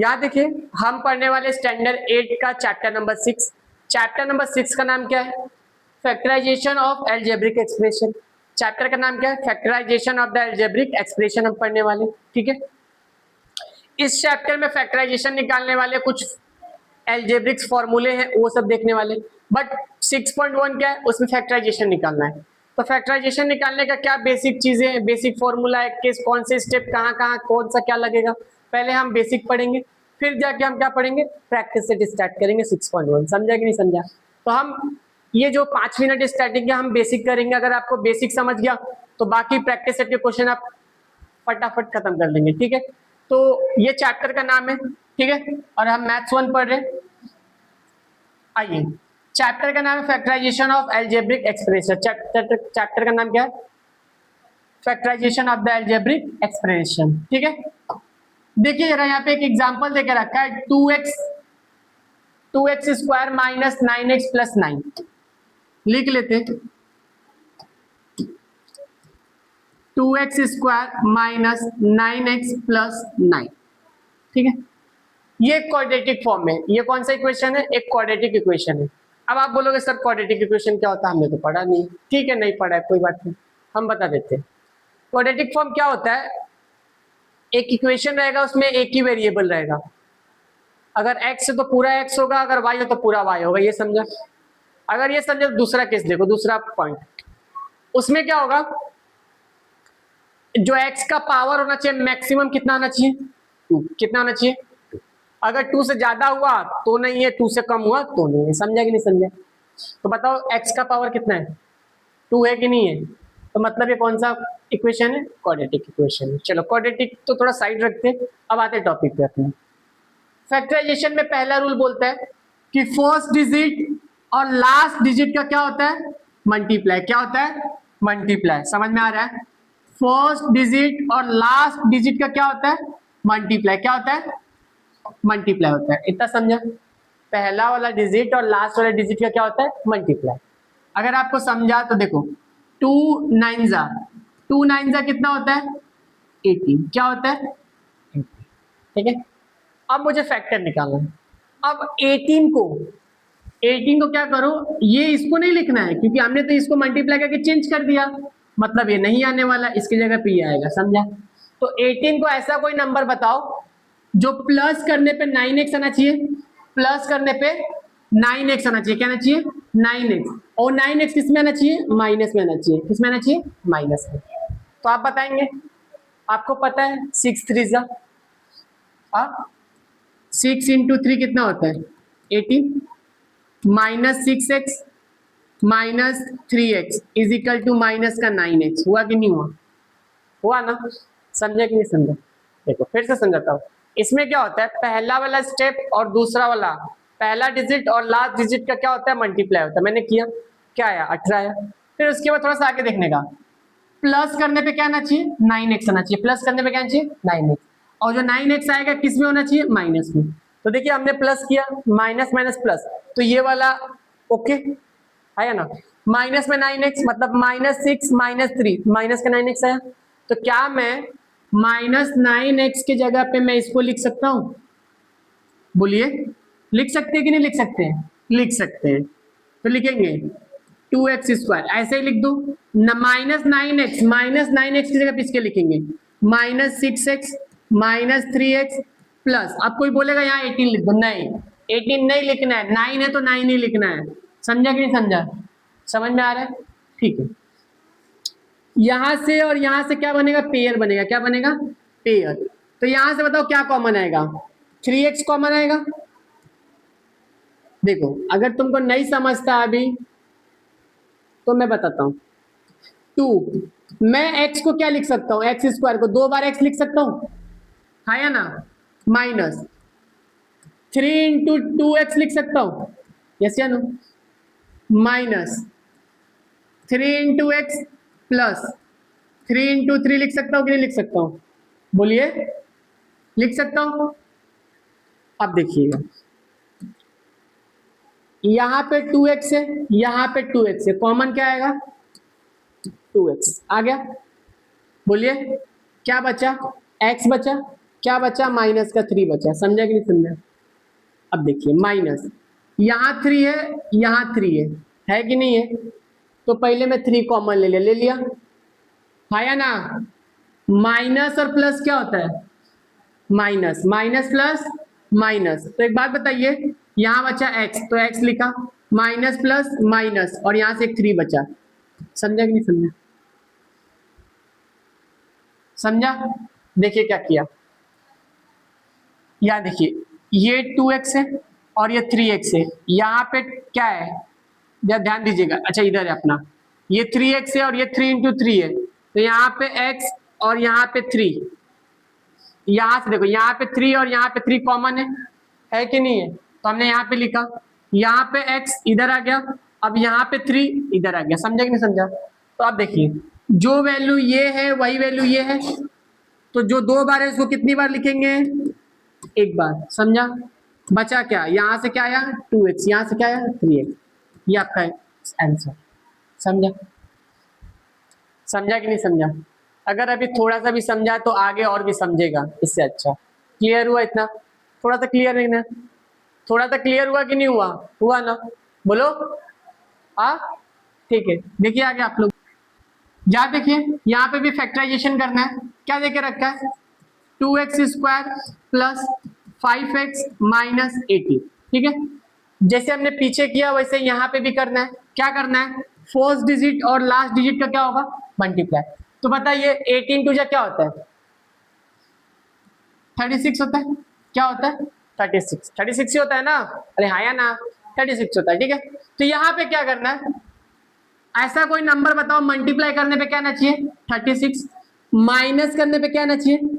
यहाँ देखिए हम पढ़ने वाले स्टैंडर्ड 8 का चैप्टर नंबर 6। चैप्टर नंबर 6 का नाम क्या है? Factorization of algebraic expression. Chapter का नाम क्या है? Factorization of the algebraic expression हम पढ़ने वाले। ठीक है, इस चैप्टर में फैक्टराइजेशन निकालने वाले कुछ एल्जेब्रिक्स फॉर्मूले हैं वो सब देखने वाले। बट 6.1 क्या है? उसमें फैक्टराइजेशन निकालना है। तो फैक्टराइजेशन निकालने का क्या बेसिक चीजें हैं, बेसिक फॉर्मूला है, किस कौन से स्टेप कहाँ कहाँ कौन सा क्या लगेगा, पहले हम बेसिक पढ़ेंगे, फिर जाके हम क्या पढ़ेंगे? प्रैक्टिस से स्टार्ट करेंगे 6.1। समझा कि नहीं समझा? तो हम ये जो 5 मिनट स्टार्टिंग के हम बेसिक करेंगे। अगर आपको बेसिक समझ गया तो बाकी प्रैक्टिस सेट के क्वेश्चन आप फटाफट खत्म कर लेंगे। ठीक है, तो ये चैप्टर का नाम है। ठीक है, और हम मैथ्स 1 पढ़ रहे हैं। आइए, चैप्टर का नाम है factorization of algebraic expression. Chapter का नाम क्या है? Factorization of the algebraic expression. ठीक है, देखिए जरा यहाँ पे एक एग्जांपल देके रखा है 2x square minus 9x plus 9। लिख लेते हैं 2x square minus 9x plus 9। ठीक है, ये क्वाड्रेटिक फॉर्म में, ये कौन सा इक्वेशन है? एक क्वाड्रेटिक इक्वेशन है। अब आप बोलोगे सर क्वाड्रेटिक इक्वेशन क्या होता है? हमने तो पढ़ा नहीं। ठीक है, नहीं पढ़ा है, कोई बात नहीं, हम बता देते हैं। क्वाड्रेटिक फॉर्म क्या होता है? एक इक्वेशन रहेगा, उसमें एक ही वेरिएबल रहेगा। अगर x है तो पूरा x होगा, अगर y हो तो पूरा y होगा। ये समझा? अगर ये समझा तो दूसरा केस देखो, दूसरा पॉइंट। उसमें क्या होगा? जो x का पावर होना चाहिए मैक्सिमम कितना होना चाहिए? 2। कितना होना चाहिए? अगर 2 से ज्यादा हुआ तो नहीं है, 2 से कम हुआ तो नहीं है। समझा कि नहीं समझा? तो बताओ x का पावर कितना है? 2 है कि नहीं है? तो मतलब ये कौन सा इक्वेशन है? क्वाड्रेटिक इक्वेशन है। चलो क्वाड्रेटिक तो थोड़ा साइड रखते हैं, अब आते टॉपिक पे अपने। फैक्टराइजेशन में पहला रूल बोलता है कि फर्स्ट डिजिट और लास्ट डिजिट का क्या होता है? मल्टीप्लाई। क्या होता है? मल्टीप्लाई। समझ में आ रहा है? फर्स्ट डिजिट और लास्ट डिजिट का क्या होता है? मल्टीप्लाई। क्या होता है? मल्टीप्लाई होता है। इतना समझा? पहला वाला डिजिट और लास्ट वाला डिजिट का क्या होता है? मल्टीप्लाई। अगर आपको समझा तो देखो 2 9 जा कितना होता है? 18। क्या होता है? 18। ठीक है, अब मुझे फैक्टर निकालना है। अब 18 को क्या करो, ये इसको नहीं लिखना है क्योंकि हमने तो इसको मल्टीप्लाई करके चेंज कर दिया, मतलब ये नहीं आने वाला, इसकी जगह पे ये आएगा। समझा? तो 18 को ऐसा कोई नंबर बताओ जो प्लस करने पे 9x आना चाहिए, प्लस करने पे 9x आना चाहिए। क्या आना चाहिए? 9x। और 9x किस में आना चाहिए? माइनस में आना चाहिए। किस में आना चाहिए? माइनस में। तो आप बताएंगे, आपको पता है 6 3 जा 6 इंटू 3 कितना होता है? 18 minus 6x minus 3x is equal to minus का 9x। हुआ कि नहीं हुआ? हुआ ना? समझे कि नहीं समझा? देखो फिर से समझाता हूँ। इसमें क्या होता है? पहला वाला स्टेप और दूसरा वाला, पहला डिजिट और लास्ट डिजिट का क्या होता है? मल्टीप्लाई होता है। मैंने किया, क्या आया? 18 आया। फिर उसके बाद थोड़ा सा आगे देखने का, प्लस करने पे क्या आना चाहिए? 9x आना चाहिए। प्लस करने पे क्या आना चाहिए? 9x। और जो 9x आएगा किस में होना चाहिए? माइनस में। तो देखिए हमने प्लस किया, माइनस माइनस प्लस, तो ये वाला ओके आया ना? माइनस में 9x मतलब -6 -3 माइनस का 9x आया। तो क्या मैं -9x की जगह पे मैं इसको लिख सकता हूं? बोलिए, लिख सकते हैं कि नहीं लिख सकते हैं? लिख सकते हैं। तो लिखेंगे 2x स्क्वायर, ऐसे ही लिख दो। -9x की जगह पे इसके लिखेंगे -6x -3x प्लस, अब कोई बोलेगा यहाँ 18 लिख दो, नहीं 18 नहीं लिखना है, 9 है तो 9 ही लिखना है। समझा कि नहीं समझा? समझ में आ रहा है? ठीक है, यहां से और यहां से क्या बनेगा? पेयर बनेगा। क्या बनेगा? पेयर। तो यहां से बताओ क्या कॉमन आएगा? 3x कॉमन आएगा। देखो अगर तुमको नहीं समझता अभी तो मैं बताता हूं। 2 मैं x को क्या लिख सकता हूं? x स्क्वायर को 2 बार x लिख सकता हूं, हाँ या ना? माइनस 3 इंटू 2x लिख सकता हूं, यस या no? Minus 3 into x plus 3 into 3 लिख सकता हूं कि नहीं लिख सकता हूं? बोलिए, लिख सकता हूं? अब देखिएगा, यहां पे 2x है, यहां पे 2x है, कॉमन क्या आएगा? 2x आ गया। बोलिए क्या बचा? x बचा। क्या बचा, माइनस का 3 बचा, समझा कि नहीं समझा। अब देखिए माइनस, यहाँ 3 है, यहाँ 3 है कि नहीं है, तो पहले मैं 3 कॉमन ले लिया, हाँ या ना। माइनस और प्लस क्या होता है, माइनस, माइनस प्लस माइनस। तो एक बात बताइए, यहाँ बचा x, तो x लिखा, माइनस प्लस माइनस, और यहाँ से एक 3 बचा, समझा कि नहीं समझा, समझा। देखिए क्या किया, यहाँ देखिए ये 2x है और ये 3x है, यहाँ पे क्या है, ध्यान दीजिएगा, अच्छा इधर है अपना, ये 3x है और ये 3 इंटू 3 है, तो यहाँ पे x और यहाँ पे 3, यहाँ से देखो यहाँ पे 3 और यहाँ पे 3 कॉमन है कि नहीं है, तो हमने यहाँ पे लिखा, यहाँ पे x इधर आ गया, अब यहाँ पे 3 इधर आ गया, समझा कि नहीं समझा। तो आप देखिए जो वैल्यू ये है वही वैल्यू ये है, तो जो 2 बार है उसको कितनी बार लिखेंगे, एक बार, समझा। बचा क्या, यहाँ से क्या आया 2x, यहाँ से क्या आया 3x, ये आपका आंसर, समझा, समझा कि नहीं समझा। अगर अभी थोड़ा सा भी समझा तो आगे और भी समझेगा इससे अच्छा। क्लियर हुआ इतना, थोड़ा सा क्लियर नहीं ना, थोड़ा सा क्लियर हुआ कि नहीं हुआ, हुआ ना, बोलो हाँ ठीक है। देखिए आगे आप लोग, या देखिए यहाँ पे भी फैक्टराइजेशन करना है, क्या देके रखा है 2x square plus 5x minus 80, ठीक है। जैसे हमने पीछे किया वैसे यहाँ पे भी करना है, क्या करना है, फर्स्ट डिजिट और लास्ट डिजिट का क्या होगा, मल्टीप्लाई। तो बताइए 18 टू जा क्या होता है, 36 होता है, क्या होता है 36 ही होता है ना, अरे हाँ या ना, 36 होता है, ठीक है। तो यहाँ पे क्या करना है, ऐसा कोई नंबर बताओ मल्टीप्लाई करने पे क्या आना चाहिए 36, माइनस करने पे क्या आना चाहिए,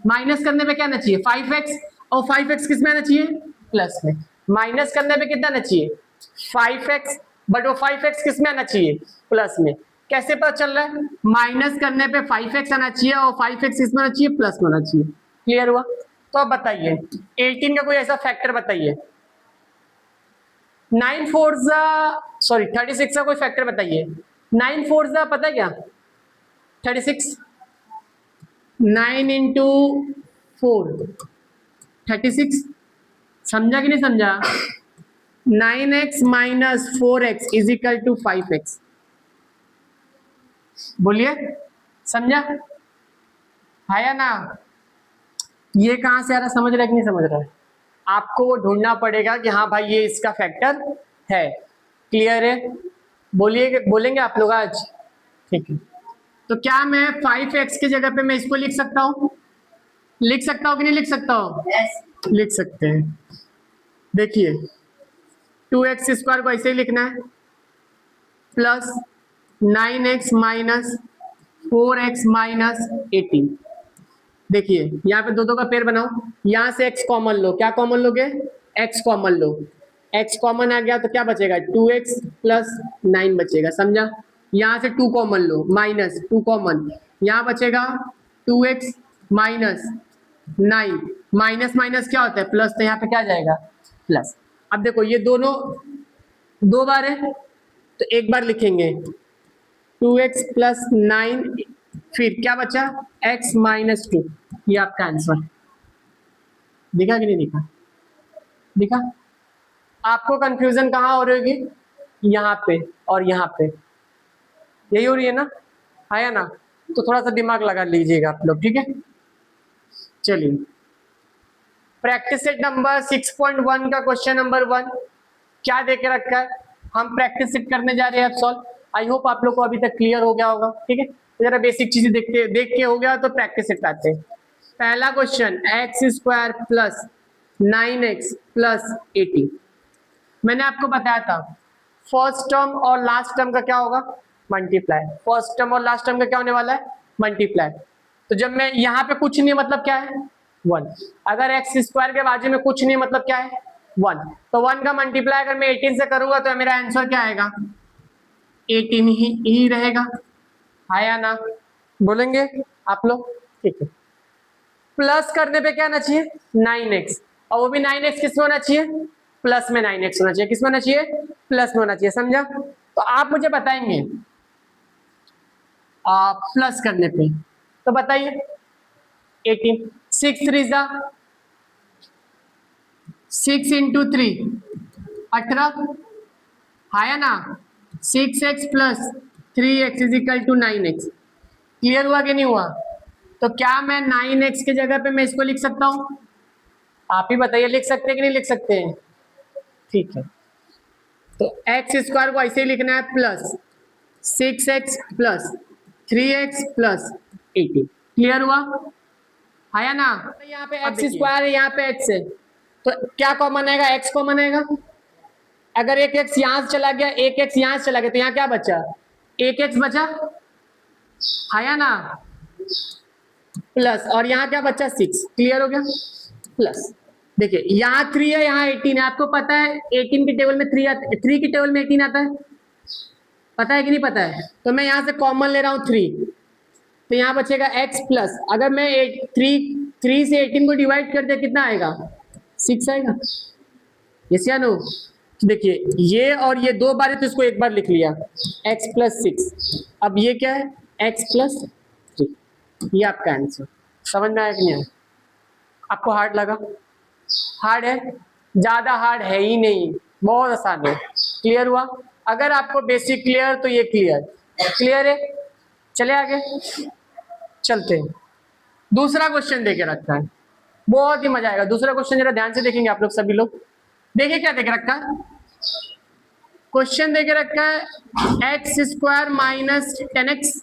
माइनस करने पे क्या आना चाहिए 5x, और 5x किस में आना चाहिए, प्लस में। माइनस करने पे कितना आना चाहिए 5x, बट वो 5x किस में आना चाहिए, प्लस में। कैसे पता चल रहा है, माइनस करने पे 5x आना चाहिए और 5x किस में आना चाहिए, प्लस में आना चाहिए। क्लियर हुआ। तो अब बताइए 18 का कोई ऐसा फैक्टर बताइए, 36 का कोई फैक्टर बताइए, 9 4 पता है क्या 36, 9 इंटू 4 36, समझा कि नहीं समझा। 9x minus 4x is equal to 5x, बोलिए समझा है या ना। ये कहां से आ रहा, समझ रहा है कि नहीं समझ रहा है, आपको वो ढूंढना पड़ेगा कि हाँ भाई ये इसका फैक्टर है। क्लियर है, बोलिए, बोलेंगे आप लोग आज, ठीक है। तो क्या मैं 5x की जगह पे मैं इसको लिख सकता हूँ, लिख सकता हूँ कि नहीं लिख सकता हूँ, yes. लिख सकते हैं। देखिए 2x स्क्वायर को ऐसे ही लिखना है, plus 9x minus 4x minus 18। देखिए यहाँ पे दो का पेड़ बनाओ, यहाँ से x कॉमन लो, क्या कॉमन लोगे, x कॉमन लो, x कॉमन आ गया तो क्या बचेगा 2x प्लस 9 बचेगा, समझा। यहाँ से 2 कॉमन लो, माइनस 2 कॉमन, यहाँ बचेगा 2x माइनस 9, माइनस माइनस क्या होता है प्लस, तो यहाँ पे क्या जाएगा प्लस। अब देखो ये दोनों 2 बार है तो एक बार लिखेंगे 2x प्लस 9, फिर क्या बचा x माइनस 2, ये आपका आंसर। दिखा कि नहीं दिखा, दिखा। आपको कंफ्यूजन कहाँ हो रही होगी, यहाँ पे और यहाँ पे, यही हो रही है ना, आया ना। तो थोड़ा सा दिमाग लगा लीजिएगा आप लोग, ठीक है। चलिए प्रैक्टिस सेट नंबर 6.1 का क्वेश्चन नंबर 1 क्या देके रखा है, हम प्रैक्टिस सेट करने जा रहे हैं अब सॉल्व। आई होप आप लोग को अभी तक क्लियर हो गया होगा, ठीक है। जरा बेसिक चीजें देख के हो गया तो प्रैक्टिस सेट आते हैं। पहला question x square plus 9x plus 80। मैंने आपको बताया था फर्स्ट टर्म और लास्ट टर्म का क्या होगा, मल्टीप्लाई। फर्स्ट टर्म और लास्ट टर्म का क्या होने वाला है, मल्टीप्लाई। तो जब मैं यहाँ पे कुछ नहीं मतलब क्या है 1, अगर एक्स स्क्वायर के बाजू में कुछ नहीं मतलब क्या है 1, तो 1 का मल्टीप्लाई अगर मैं 18 से करूंगा तो मेरा आंसर क्या आएगा 18 ही रहेगा, आया ना, बोलेंगे आप लोग, ठीक है। प्लस करने पे क्या आना चाहिए 9x, और वो भी 9x किस में होना चाहिए, प्लस में 9x होना चाहिए, किस में होना चाहिए, प्लस में होना चाहिए, समझा। तो आप मुझे बताएंगे प्लस करने पे, तो बताइए 18, 6 3 जा 6 इंटू 3 18 आया ना। 6x plus 3x is equal to 9x। Clear हुआ कि नहीं हुआ? तो क्या मैं 9x की जगह पे मैं इसको लिख सकता हूं? आप ही बताइए, लिख सकते हैं कि नहीं लिख सकते हैं? ठीक है, तो एक्स स्क्वायर को ऐसे ही लिखना है, plus 6x plus 3x plus 18। Clear हुआ? आया ना। यहाँ पे एक्स स्क्वायर है, यहाँ पे एक्स है, तो क्या कॉमन आएगा? एक्स कॉमन आएगा। अगर एक एक्स यहां से चला गया, एक एक्स यहां से चला गया, तो यहाँ क्या बचा? एक एक्स बचा, आया ना, प्लस, और यहाँ क्या बचा? 6। क्लियर हो गया? प्लस देखिए यहाँ 3 है, यहाँ 18 है। आपको पता है 18 की टेबल में 3 आता है, 3 की टेबल में 18 आता है, पता है कि नहीं पता है? तो मैं यहाँ से कॉमन ले रहा हूँ 3, तो यहाँ बचेगा x प्लस, अगर मैं 3 से 18 को डिवाइड कर दिया कितना आएगा? 6 आएगा। यस या नो? देखिए ये और ये दो बार है, तो इसको एक बार लिख लिया, x प्लस 6। अब ये क्या है? x plus 3। ये आपका आंसर। समझ में आया कि नहीं आया? आपको हार्ड लगा? हार्ड है? ज्यादा हार्ड है ही नहीं, बहुत आसान है। क्लियर हुआ? अगर आपको बेसिक क्लियर तो ये क्लियर क्लियर है। चले आगे चलते हैं। दूसरा क्वेश्चन देके रखा है, बहुत ही मजा आएगा। दूसरा क्वेश्चन जरा ध्यान से देखेंगे आप लोग सभी लोग। देखिए क्या देके रखा है, क्वेश्चन देके रखा है x square minus 10x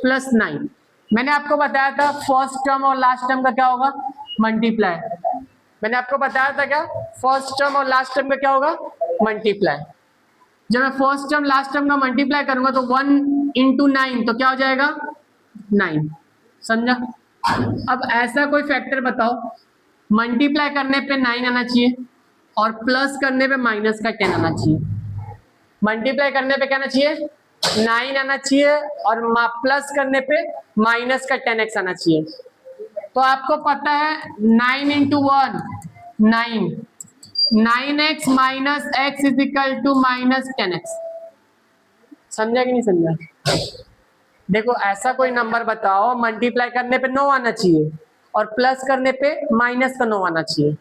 plus 9। मैंने आपको बताया था फर्स्ट टर्म और लास्ट टर्म का क्या होगा? मल्टीप्लाई। मैंने आपको बताया था क्या? फर्स्ट टर्म और लास्ट टर्म का क्या होगा? मल्टीप्लाई। जब मैं फर्स्ट टर्म लास्ट टर्म का मल्टीप्लाई करूंगा तो 1 इंटू 9 तो क्या हो जाएगा? 9। समझा? अब ऐसा कोई फैक्टर बताओ मल्टीप्लाई करने पे 9 आना चाहिए और प्लस करने पे माइनस का 10 आना चाहिए। मल्टीप्लाई करने पे क्या आना चाहिए? 9 आना चाहिए और प्लस करने पे माइनस का 10x आना चाहिए। तो आपको पता है 9 into 1 9, 9x minus x is equal to minus 10x। समझा कि नहीं समझा? देखो ऐसा कोई नंबर बताओ मल्टीप्लाई करने पे 9 आना चाहिए और प्लस करने पे माइनस का 9 आना चाहिए,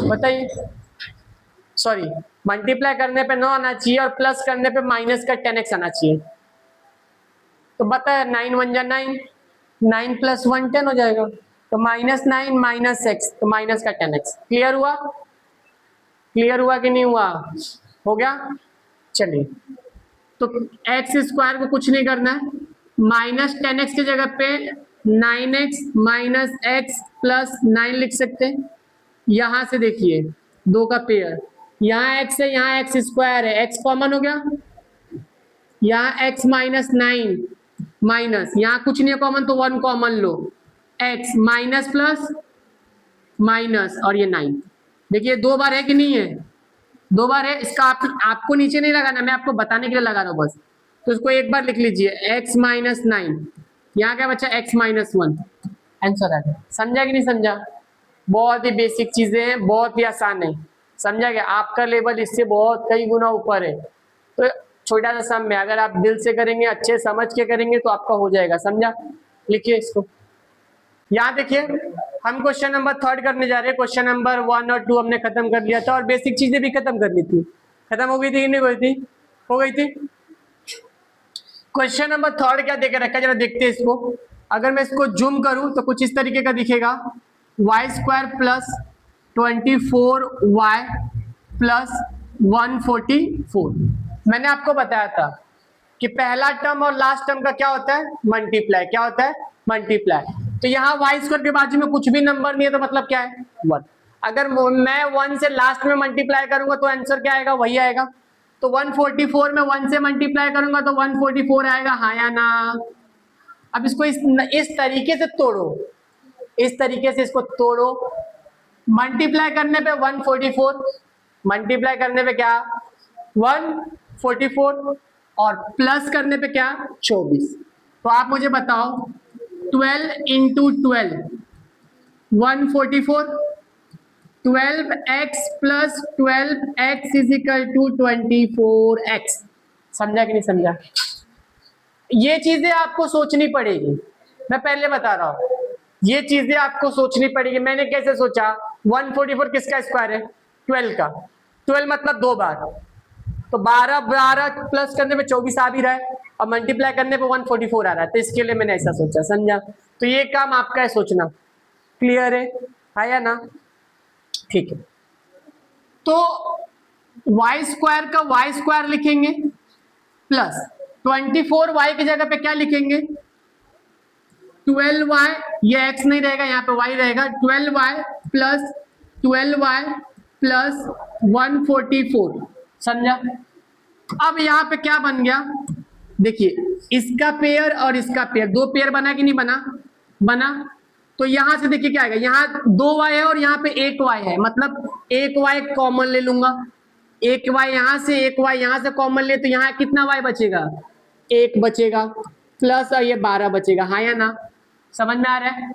बताइए। सॉरी, मल्टीप्लाई करने पे 9 आना चाहिए और प्लस करने पे माइनस का 10x आना चाहिए। तो बताए 9 1 जा 9, 9 प्लस 1 10 हो जाएगा, तो माइनस 9 माइनस x, तो माइनस का 10x। क्लियर हुआ? क्लियर हुआ कि नहीं हुआ? हो गया? चलिए, तो एक्स स्क्वायर को कुछ नहीं करना है, माइनस 10x की जगह पे 9x माइनस x प्लस 9 लिख सकते हैं। यहां से देखिए दो का पेयर, यहाँ x है, यहाँ x स्क्वायर है, x कॉमन हो गया, यहाँ x माइनस 9 माइनस, यहाँ कुछ नहीं है कॉमन तो 1 कॉमन लो, x माइनस प्लस माइनस और ये 9। देखिए दो बार है कि नहीं है? दो बार है। इसका आपको नीचे नहीं लगाना, मैं आपको बताने के लिए लगा रहा हूँ बस। तो इसको एक बार लिख लीजिए, x माइनस 9, यहाँ क्या बचा? x minus 1। आंसर आ गया। समझा कि नहीं समझा? बहुत ही बेसिक चीजें हैं, बहुत ही आसान है। समझा गया? आपका लेवल इससे बहुत कई गुना ऊपर है। तो छोटा सा सम में अगर आप दिल से करेंगे, अच्छे समझ के करेंगे तो आपका हो जाएगा। समझा? लिखिए इसको। यहाँ देखिए हम क्वेश्चन नंबर 3 करने जा रहे हैं। क्वेश्चन नंबर 1 और 2 हमने खत्म कर लिया था और बेसिक चीजें भी खत्म कर ली थी। खत्म हो गई थी कि नहीं हुई थी? हो गई थी। क्वेश्चन नंबर 3 क्या देकर रखा है जरा देखते हैं इसको। अगर मैं इसको जूम करूं तो कुछ इस तरीके का दिखेगा, Y square plus 24y plus 144। मैंने आपको बताया था कि पहला टर्म और लास्ट टर्म का क्या होता है? मल्टीप्लाई। क्या होता है? मल्टीप्लाई। तो यहाँ वाई स्क्वायर के बाजू में कुछ भी नंबर नहीं है तो मतलब क्या है? 1। अगर मैं 1 से लास्ट में मल्टीप्लाई करूंगा तो आंसर क्या आएगा? वही आएगा। तो 144 में 1 से मल्टीप्लाई करूंगा तो 144 आएगा, हाँ या ना? अब इसको इस तरीके से तोड़ो, इस तरीके से इसको तोड़ो। मल्टीप्लाई करने पे 144, मल्टीप्लाई करने पे क्या? 144 और प्लस करने पे क्या? 24। तो आप मुझे बताओ 12 into 12 144, 12x plus 12x is equal to 24x। समझा कि नहीं समझा? ये चीजें आपको सोचनी पड़ेगी, मैं पहले बता रहा हूं। ये चीजें आपको सोचनी पड़ेगी। मैंने कैसे सोचा, 144 किसका स्क्वायर है, 12 का। 12 मतलब 2 बार, तो 12 प्लस करने पे 24 आ भी रहा है और मल्टीप्लाई करने पे 144 आ रहा है, तो इसके लिए मैंने ऐसा सोचा, समझा। तो ये काम आपका है सोचना। क्लियर है या ना? ठीक है, तो वाई स्क्वायर का वाई स्क्वायर लिखेंगे प्लस 24y की जगह पे क्या लिखेंगे, 12y, ये x नहीं रहेगा, यहाँ पे y रहेगा, 12y प्लस 12y प्लस 144, समझा। अब यहाँ पे क्या बन गया, देखिए इसका पेयर और इसका पेयर, 2 पेयर बना कि नहीं बना, बना। तो यहां से देखिए क्या आएगा, यहाँ 2y है और यहाँ पे 1y है, मतलब 1y कॉमन ले लूंगा, 1y यहां से 1y यहां से कॉमन ले, तो यहाँ कितना y बचेगा, 1 बचेगा, प्लस और ये 12 बचेगा, हाँ या ना, समझ में आ रहा है।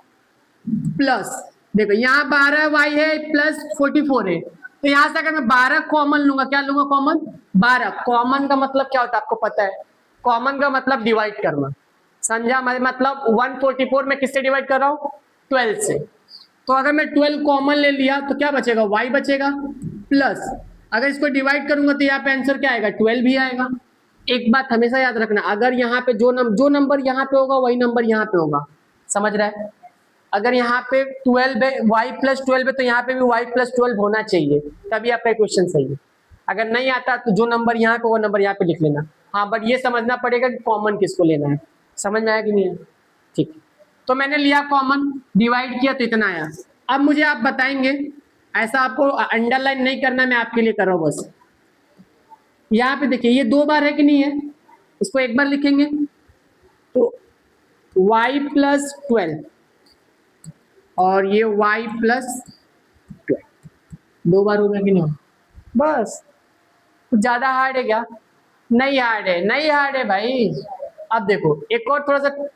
प्लस देखो यहाँ 12y है प्लस 44 है, तो यहां से अगर मैं 12 कॉमन लूंगा, क्या लूंगा कॉमन, 12। कॉमन का मतलब क्या होता है आपको पता है, कॉमन का मतलब डिवाइड करना, समझा। मतलब 144 में किससे डिवाइड कर रहा हूं, 12 से। तो अगर मैं 12 कॉमन ले लिया तो क्या बचेगा, y बचेगा, प्लस अगर इसको डिवाइड करूंगा तो यहाँ पे आंसर क्या आएगा, 12 भी आएगा। एक बात हमेशा याद रखना, अगर यहाँ पे जो नंबर यहाँ पे होगा वही नंबर यहाँ पे होगा, समझ रहा है। अगर यहाँ पे 12 है, y प्लस 12 है, तो यहाँ पे भी y प्लस 12 होना चाहिए, तभी आपका क्वेश्चन सही है। अगर नहीं आता तो जो नंबर यहाँ पे वो नंबर यहाँ पे लिख लेना, हाँ, बट ये समझना पड़ेगा कि कॉमन किसको लेना है, समझ में आया कि नहीं है। ठीक है, तो मैंने लिया कॉमन, डिवाइड किया तो इतना आया। अब मुझे आप बताएंगे, ऐसा आपको अंडरलाइन नहीं करना, मैं आपके लिए कर रहा हूँ बस। यहाँ पे देखिए ये 2 बार है कि नहीं है, इसको एक बार लिखेंगे, तो y प्लस 12 और ये y प्लस 12, 2 बार हो गया कि नहीं, बस। कुछ ज्यादा हार्ड है क्या, नहीं हार्ड है, नहीं हार्ड है भाई। अब देखो एक और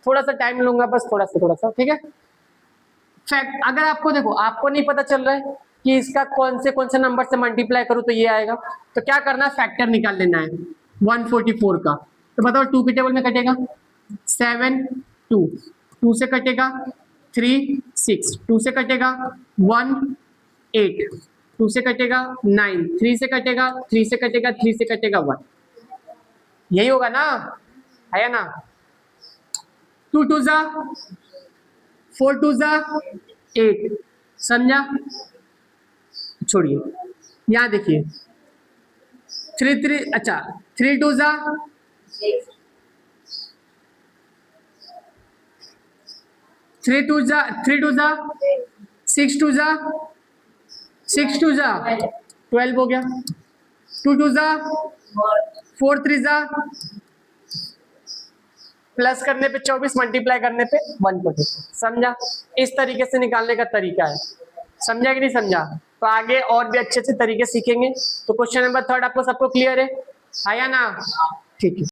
थोड़ा सा टाइम लूंगा, बस थोड़ा सा, ठीक है। फैक्ट, अगर आपको देखो आपको नहीं पता चल रहा है कि इसका कौन से नंबर से मल्टीप्लाई करूं तो ये आएगा, तो क्या करना है, फैक्टर निकाल लेना है 144 का। तो बताओ 2 के टेबल में कटेगा 7, 2 से कटेगा 3, 6, 2 से कटेगा 1, 8, 2 से कटेगा 9, 3 से कटेगा 3 से कटेगा 3 से कटेगा 1, यही होगा ना, है ना। 2 2 जा 4 2 जा 8, समझा। छोड़िए, यहाँ देखिए 3 3, अच्छा 3 2 जा 3 2 जा 6 2 जा 12 हो गया, 2 2 जा 4 3 जा, प्लस करने पे 24, मल्टीप्लाई करने पे 144, समझा। इस तरीके से निकालने का तरीका है, समझा कि नहीं समझा। तो आगे और भी अच्छे तरीके सीखेंगे। तो क्वेश्चन नंबर 3 आपको सबको क्लियर है या ना, ठीक है।